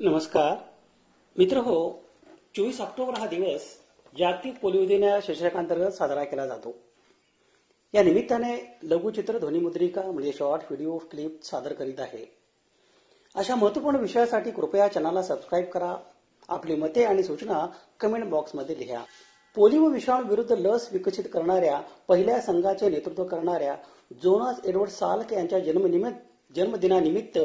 नमस्कार मित्र हो, 24 ऑक्टोबर हा दिवस जागतिक पोलिओ दिन या शीर्षकांतर्गत साजरा केला जातो। या निमित्ताने लघुचित्र ध्वनिमुद्रिका म्हणजे शॉर्ट व्हिडिओ क्लिप सादर करीत आहे। अशा महत्त्वपूर्ण विषयासाठी कृपया चॅनलला सबस्क्राईब करा। आपली मते आणि सूचना कमेंट बॉक्समध्ये लिहा। पोलिओ विषाणू विरुद्ध लस विकसित करणाऱ्या पहिल्या संघाचे नेतृत्व करणाऱ्या जोनास एडवर्ड साल्क यांच्या जन्मदिनानिमित्त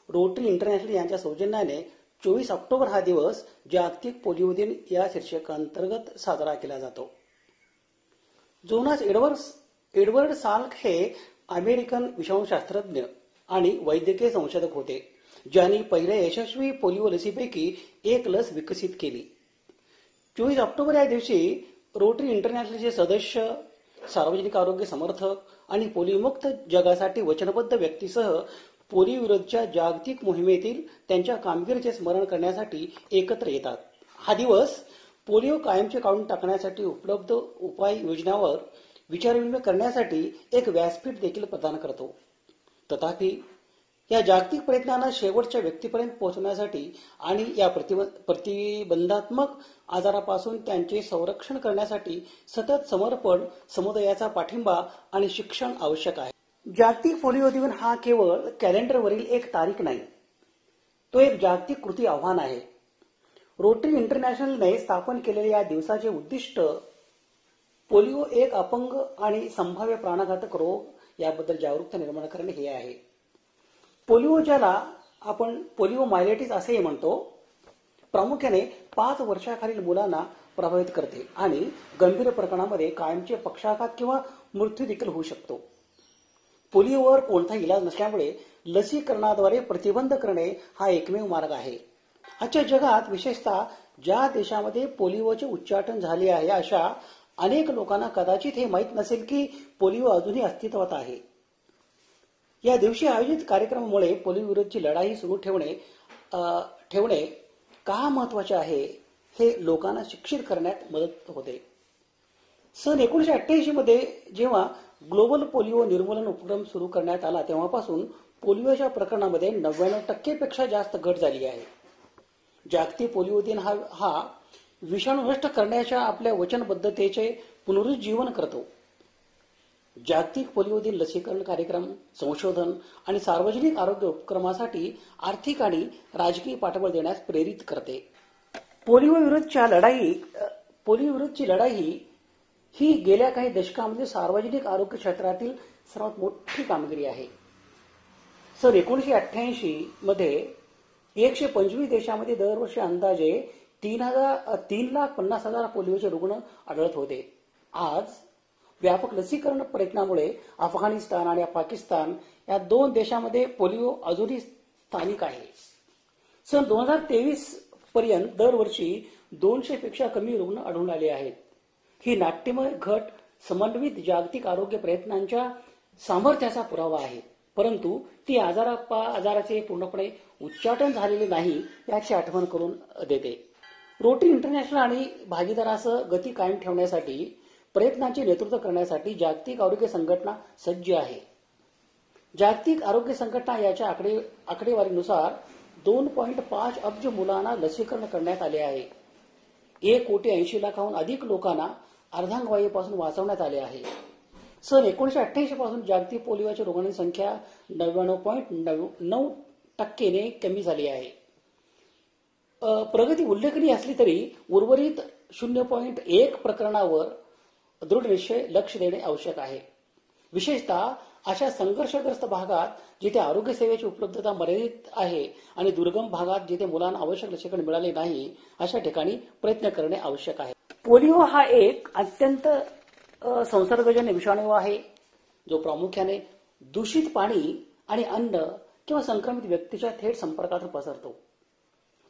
रोटरी इंटरनॅशनल यांच्या सौजन्याने 24 ऑक्टोबर हा दिवस जागतिक पोलिओ दिन या शीर्षकांतर्गत साजरा केला जातो। जोनास एडवर्ड साल्क हे अमेरिकन विषाणूशास्त्रज्ञ आणि वैद्यकीय संशोधक होते, ज्यांनी पहिल्या यशस्वी पोलिओ लसीपैकी एक लस विकसित केली। 24 ऑक्टोबर या दिवशी रोटरी इंटरनॅशनलचे सदस्य, सार्वजनिक आरोग्य समर्थक आणि पोलिओमुक्त जगासाठी वचनबद्ध व्यक्तीसह पोलिओ विरुद्धच्या जागतिक मोहिमेतील त्यांच्या कामगिरीचे स्मरण करण्यासाठी एकत्र येतात। हा दिवस पोलिओ कायमचे काढून टाकण्यासाठी उपलब्ध उपाययोजनांवर विचारविनिमय करण्यासाठी एक व्यासपीठ देखील प्रदान करतो। तथापि या जागतिक प्रयत्नांना शेवटच्या व्यक्तीपर्यंत पोहोचवण्यासाठी आणि या प्रतिबंधात्मक आजारापासून त्यांचे संरक्षण करण्यासाठी सतत समर्पण, समुदायाचा पाठिंबा आणि शिक्षण आवश्यक आहे। जागतिक पोलिओ दिन हा केवळ कॅलेंडरवरील एक तारीख नाही, तो एक जागतिक कृती आव्हान आहे। रोटरी इंटरनॅशनलने स्थापन केलेल्या या दिवसाचे उद्दिष्ट पोलिओ एक अपंग आणि संभाव्य प्राणघातक रोग याबद्दल जागरूकता निर्माण करणे हे आहे। पोलिओ, ज्याला आपण पोलिओ मायलेटिस असेही म्हणतो, प्रामुख्याने 5 वर्षाखालील मुलांना प्रभावित करते आणि गंभीर प्रकरणांमध्ये कायमचे पक्षाघात किंवा मृत्यू देखील होऊ शकतो। पोलिओवर कोणताही इलाज नसल्यामुळे लसीकरणाद्वारे प्रतिबंध करणे हा एकमेव मार्ग आहे। आजच्या जगात, विशेषतः ज्या देशामध्ये पोलिओचे उच्चाटन झाले आहे, अशा अनेक लोकांना कदाचित हे माहीत नसेल की पोलिओ अजूनही अस्तित्वात आहे। या दिवशी आयोजित कार्यक्रमामुळे पोलिओ विरुद्धची लढाई सुरू ठेवणे का महत्वाचे आहे हे लोकांना शिक्षित करण्यात मदत होते। सन 1988 मध्ये जेव्हा ग्लोबल पोलिओ निर्मूलन उपक्रम सुरू करण्यात आला, तेव्हापासून पोलिओच्या प्रकरणांमध्ये 99% पेक्षा जास्त घट झाली आहे। जागतिक पोलिओ दिन हा विषाणू नष्ट करण्याच्या आपल्या वचनबद्धतेचे पुनरुज्जीवन करतो। जागतिक पोलिओ दिन लसीकरण कार्यक्रम, संशोधन आणि सार्वजनिक आरोग्य उपक्रमासाठी आर्थिक आणि राजकीय पाठबळ देण्यास प्रेरित करते। पोलिओ विरुद्धची लढाई ही गेल्या काही दशकांमध्ये सार्वजनिक आरोग्य क्षेत्रातील सर्वात मोठी कामगिरी आहे। सन 1988 मध्ये 125 देशांमध्ये दरवर्षी अंदाजे 3,50,000 पोलिओचे रुग्ण आढळत होते। आज व्यापक लसीकरण प्रयत्नामुळे अफगाणिस्तान आणि पाकिस्तान या 2 देशांमध्ये पोलिओ अजूनही स्थानिक आहे। सन 2023 पर्यंत दरवर्षी 200 पेक्षा कमी रुग्ण आढळून आले आहेत। ही नाट्यमय घट समन्वित जागतिक आरोग्य प्रयत्नांच्या सामर्थ्याचा पुरावा आहे, परंतु ती आजाराचे पूर्णपणे उच्चाटन झालेले नाही याची आठवण करून देते। रोटरी इंटरनॅशनल आणि भागीदारासह गती कायम ठेवण्यासाठी प्रयत्नांचे नेतृत्व करण्यासाठी जागतिक आरोग्य संघटना सज्ज आहे। जागतिक आरोग्य संघटना याच्या आकडेवारीनुसार 2.5 अब्ज मुलांना लसीकरण करण्यात आले आहे। 1,80,00,000 अधिक लोकांना अर्धांगवायूपासून वाचवण्यात आले आहे। सन 1988 पासून जागतिक पोलिओच्या रुग्णांची संख्या 99.9% ने कमी झाली आहे। प्रगती उल्लेखनीय असली तरी उर्वरित 0.1 प्रकरणावर दृढ निश्चय लक्ष देणे आवश्यक आहे। विशेषतः अशा संघर्षग्रस्त भागात जिथे आरोग्य सेवेची उपलब्धता मर्यादित आहे आणि दुर्गम भागात जिथे मुलांना आवश्यक लसीकरण मिळाले नाही, अशा ठिकाणी प्रयत्न करणे आवश्यक आहे। पोलिओ हा एक अत्यंत संसर्गजन्य विषाणू आहे, जो प्रामुख्याने दूषित पाणी आणि अन्न किंवा संक्रमित व्यक्तीच्या थेट संपर्कातून पसरतो।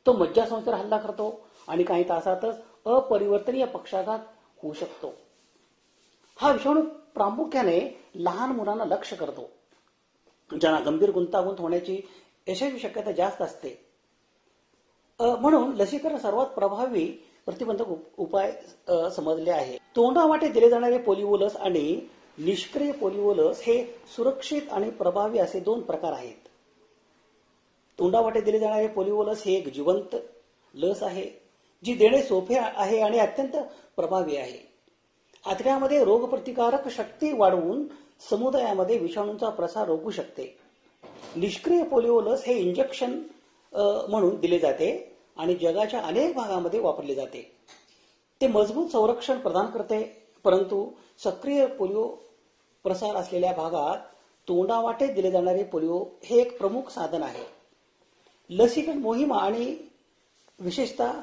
तो मज्जासंस्थेवर हल्ला करतो आणि काही तासातच अपरिवर्तनीय पक्षाघात होऊ शकतो। हा विषाणू प्रामुख्याने लहान मुलांना लक्ष्य करतो, ज्यांना गंभीर गुंतागुंत होण्याची यशस्वी शक्यता जास्त असते। म्हणून लसीकरण सर्वात प्रभावी प्रतिबंधक उपाय समजले आहे। तोंडावाटे दिले जाणारे पोलिओ लस आणि निष्क्रिय पोलिओ लस हे सुरक्षित आणि प्रभावी असे 2 प्रकार आहेत। तोंडावाटे दिले जाणारे पोलिओ लस हे एक जिवंत लस आहे, जी देणे सोपे आहे आणि अत्यंत प्रभावी आहे. आतड्यामध्ये रोगप्रतिकारक शक्ती वाढवून समुदायामध्ये विषाणूंचा प्रसार रोखू शकते. निष्क्रिय पोलिओ लस हे इंजेक्शन म्हणून दिले जाते आणि जगाच्या अनेक भागामध्ये वापरले जाते. ते मजबूत संरक्षण प्रदान करते, परंतु सक्रिय पोलिओ प्रसार असलेल्या भागात तोंडावाटे दिले जाणारे पोलिओ हे एक प्रमुख साधन आहे. लसीकरण मोहिमा आणि विशेषतः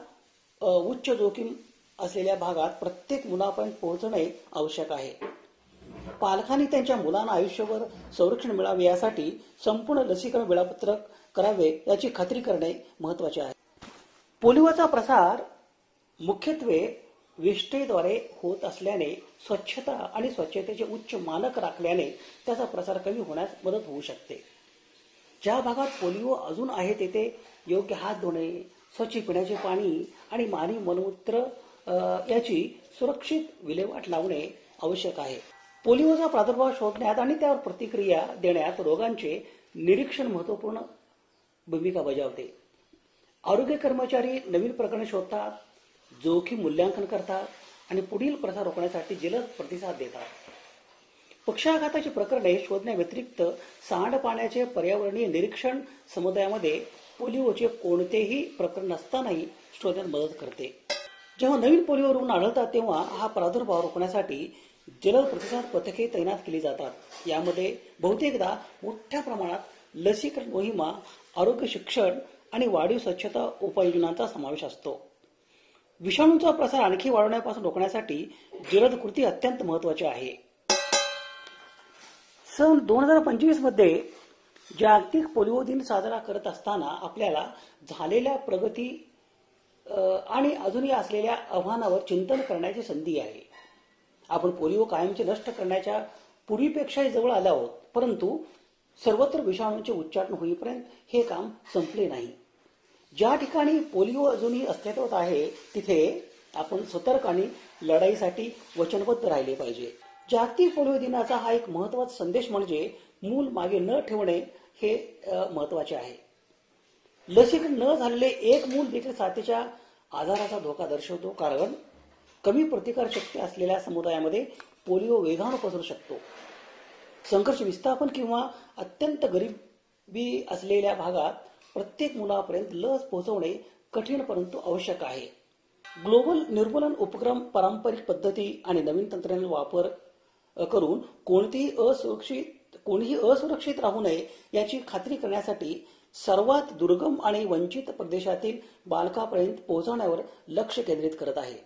उच्च जोखीम असलेल्या भागात प्रत्येक मुलापर्यंत पोहोचणे आवश्यक आहे. पालकांनी त्यांच्या मुलांना आयुष्यभर संरक्षण मिळावे यासाठी संपूर्ण लसीकरण वेळापत्रक करावे याची खात्री करणे महत्वाचे आहे. पोलिओचा प्रसार मुख्यत्वे विष्ठेद्वारे होत असल्याने स्वच्छता आणि स्वच्छतेचे उच्च मानक राखल्याने त्याचा प्रसार कमी होण्यास मदत होऊ शकते. ज्या भागात पोलिओ अजून आहे तेथे योग्य हात धुणे, स्वच्छ पिण्याचे पाणी आणि मानवी मलमूत्र याची सुरक्षित विल्हेवाट लावणे आवश्यक आहे. पोलिओचा प्रादुर्भाव शोधण्यात आणि त्यावर प्रतिक्रिया देण्यात रोगांचे निरीक्षण महत्वपूर्ण भूमिका बजावते. आरोग्य कर्मचारी नवीन प्रकरणे शोधतात, जोखीम मूल्यांकन करतात आणि पुढील प्रसार रोखण्यासाठी जलद प्रतिसाद देतात. पक्षाघाताची प्रकरणे शोधण्याव्यतिरिक्त सांडपाण्याचे पर्यावरणीय निरीक्षण समुदायामध्ये पोलिओचे कोणतेही प्रकरण नसतानाही शोधण्यात मदत करते. जेव्हा नवीन पोलिओ रुग्ण आढळतात तेव्हा हा प्रादुर्भाव रोखण्यासाठी जलद प्रतिसाद पथके तैनात केली जातात. यामध्ये बहुतेकदा मोठ्या प्रमाणात लसीकरण मोहिमा, आरोग्य शिक्षण आणि वाढीव स्वच्छता उपाययोजनांचा समावेश असतो. विषाणूचा प्रसार आणखी वाढवण्यापासून रोखण्यासाठी जलद कृती अत्यंत महत्वाची आहे. सन 2025 मध्ये जागतिक पोलिओ दिन साजरा करत असताना आपल्याला झालेल्या प्रगती आणि अजूनही असलेल्या आव्हानावर चिंतन करण्याची संधी आहे. आपण पोलिओ कायमचे नष्ट करण्याच्या पूर्वीपेक्षाही जवळ आलो आहोत, परंतु सर्वत्र विषाणूंचे उच्चाटन होईपर्यंत हे काम संपले नाही. ज्या ठिकाणी पोलिओ अजूनही अस्तित्वात आहे तिथे आपण सतर्क आणि लढाईसाठी वचनबद्ध राहिले पाहिजे. जागतिक पोलिओ दिनाचा हा एक महत्वाचा संदेश म्हणजे मूल मागे न ठेवणे हे महत्वाचे आहे. लसीकरण न झालेले एक मूल देखील साथीच्या आजाराचा धोका दर्शवतो, कारण कमी प्रतिकार शक्ती असलेल्या समुदायामध्ये पोलिओ वेगाने पसरू शकतो. संघर्ष विस्थापन किंवा अत्यंत गरिबी असलेल्या भागात प्रत्येक मुलापर्यंत लस पोहोचवणे कठीण परंतु आवश्यक आहे. ग्लोबल निर्मूलन उपक्रम, पारंपरिक पद्धती आणि नवीन तंत्रज्ञान वापर करून कोणीही असुरक्षित राहू नये याची खात्री करण्यासाठी सर्वात दुर्गम आणि वंचित प्रदेशातील बालकापर्यंत पोहोचवण्यावर लक्ष केंद्रित करत आहे.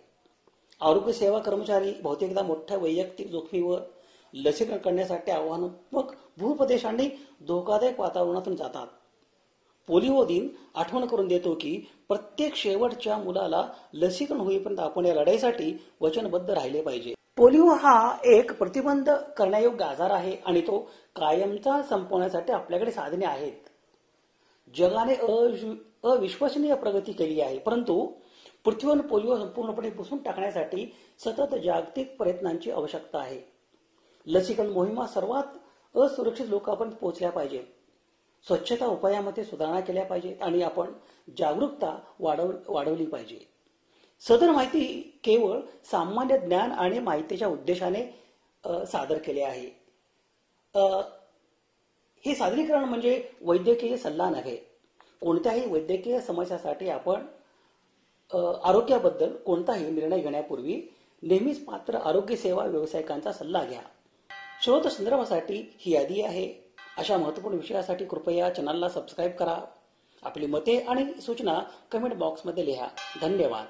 आरोग्य सेवा कर्मचारी बहुतेकदा मोठ्या वैयक्तिक जोखमीवर लसीकरण करण्यासाठी आव्हानात्मक भूप्रदेश आणि धोकादायक वातावरणातून जातात. पोलिओ दिन आठवण करून देतो की प्रत्येक शेवटच्या मुलाला लसीकरण होईपर्यंत आपण या लढाईसाठी वचनबद्ध राहिले पाहिजे. पोलिओ हा एक प्रतिबंध करण्यायोग्य आजार आहे आणि तो कायमचा संपवण्यासाठी आपल्याकडे साधने आहेत. जगाने अविश्वसनीय प्रगती केली आहे, परंतु पृथ्वीवर पोलिओ संपूर्णपणे पुसून टाकण्यासाठी सतत जागतिक प्रयत्नांची आवश्यकता आहे. लसीकरण मोहिमा सर्वात असुरक्षित लोकांपर्यंत पोहोचल्या पाहिजेत. स्वच्छता उपायामध्ये सुधारणा केल्या पाहिजेत आणि आपण जागरूकता वाढवली पाहिजे. सदर माहिती केवळ सामान्य ज्ञान आणि माहितीच्या उद्देशाने सादर केले आहे. हे सादरीकरण म्हणजे वैद्यकीय सल्ला नव्हे. कोणत्याही वैद्यकीय समस्यासाठी आपण आरोग्याबद्दल कोणताही निर्णय घेण्यापूर्वी नेहमीच पात्र आरोग्य सेवा व्यावसायिकांचा सल्ला घ्या. शोध संदर्भासाठी ही यादी आहे. अशा महत्त्वपूर्ण विषयासाठी कृपया चॅनलला सबस्क्राईब करा. आपली मते आणि सूचना कमेंट बॉक्समध्ये लिहा. धन्यवाद.